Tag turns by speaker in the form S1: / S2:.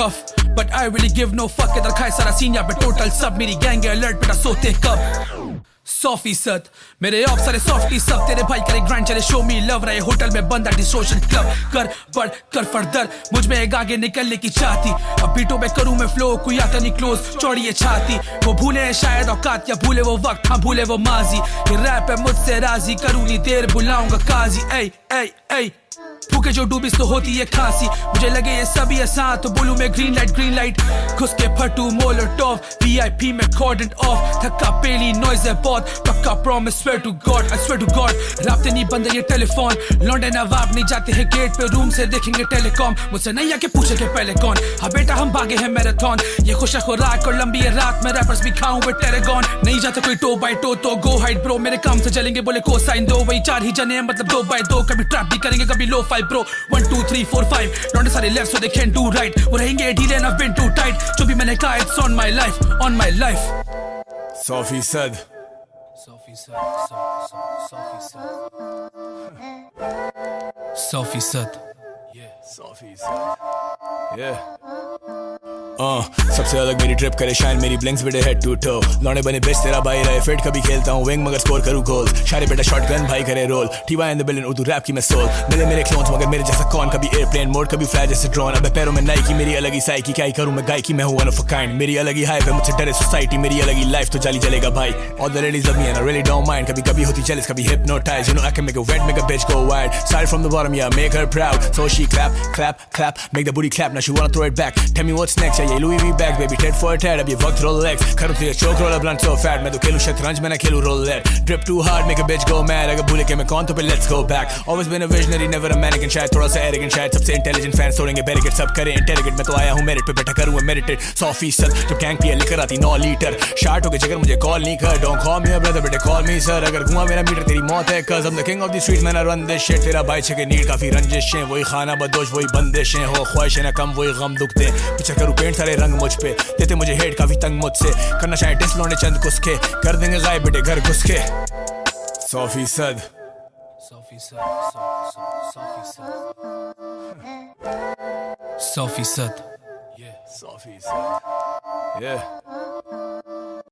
S1: tough but I really give no fuck इधर खाए सारा सीन यहाँ पे टोटल सब मेरी गैंग है अलर्ट बेटा सोते कब 100% मेरे ऑफ सारे सॉफ्टी सब तेरे भाई करे ग्राइंड चले शो मी लव रहे होटल में बंद आटी सोशल क्लब कर बढ़ कर फर्दर मुझ में एक आगे निकलने की चाहती अब बीटों में करूं मैं फ्लो कोई आता नहीं क्लोज चौड़ी है छाती वो भूले हैं शायद औकात या भूले वो वक्त हाँ भूले वो माजी ये रैप है मुझसे राजी करूं नहीं देर बुलाऊंगा काजी ऐ ऐ ऐ भूखे जो डूबिस तो होती है खांसी मुझे लगे ये सभी आसान तो बोलूं मैं ग्रीन लाइट घुस के फटू मोलोटोव VIP में कॉर्डन ऑफ थक्का पेली नॉइज है बहुत पक्का प्रॉमिस स्वेयर टू गॉड राब्ते नहीं बंद ये टेलीफोन लौंडे नवाब नहीं जाते हैं गेट पे रूम से देखेंगे टेलीकॉम मुझसे नहीं आके पूछेंगे पहले कौन हाँ बेटा हम भागे हैं मैराथन ये खुश खुराक और लंबी है रात में रैपर्स भी खाऊं वे टेरेगॉन नहीं जाता कोई टो बाई टो तो गो हाइड ब्रो मेरे काम से चलेंगे बोले को साइन दो वही 4 ही जने मतलब 2 बाई 2 कभी ट्रैप भी करेंगे कभी लो 5 ब्रो 1 2 3 4 5 लौंडे सारे left so they can do right वो रहेंगे ढीले ना बिन टू टाइट जो भी मैंने कहा it's on my life
S2: 100%
S1: 100%
S2: yeah सबसे अलग मेरी ट्रिप करे शाइन मेरी ब्लिंक्स बिटे हेड टू टो लौंडे बने बेच तेरा भाई रहे फिट कभी खेलता हूँ विंग मगर स्कोर करूँ गोल्स शारे बेटा शॉटगन भाई करे रोल टीवा in the billion Urdu rap की मैं सोल मेरे क्लोन्स मगर मेरे जैसा कौन कभी एयरप्लेन मोड कभी फ्लाई जैसे ड्रोन अब पैरों में नाइकी मेरी अलग ही साइकी क्या ही करूँ मैं गायकी मैं हूँ वन ऑफ अ काइंड मेरी अलग ही हाइप है मुझसे डरे सोसाइटी मेरी अलग ही लाइफ तो जाली जलेगा भाई all the ladies love me and I really don't mind कभी कभी होती जेलस कभी hypnotized you know I can make a wet make a bitch go wild started from the bottom yeah make her proud so she clap make the booty clap now she wanna throw it back tell me what's next yeah Louis V bags baby ted for ted अब ये वक्त Rolex करूँ तो ये choke roll blunt so fat मैं तो खेलूँ शतरंज मैं ना खेलूँ roulette drip too hard make a bitch go mad अगर भूले के मैं कौन तो पे let's go back always been a visionary never a mannequin शायद थोड़ा सा arrogant शायद सबसे intelligent fans तोड़ेंगे barricade सब करें interrogate मैं तो आया हूँ merit पे बैठा करूँगा meditate 100% जब टैंक पिया लेकर आती 9 लीटर शार्ट होके जगह मुझे call नहीं कर don't call me a brother बेटे call me sir अगर घुमा मेरा मीटर तेरी मौत है cause I'm the king of the streets man I run this shit तेरा भाई छके नीड काफी रंजिशें वही खाना बदोश वही बंदिशें हो ख्वाहिशें ना कम वही गम दुखते पीछे करूँ पेंट सारे रंग मुझ पे देते मुझे हेट काफी तंग मुझसे करना चाहे डिस लौंडे चंद कुसके कर देंगे गायब बेटे घर घुस के 100%
S1: 100%
S2: yeah 100% yeah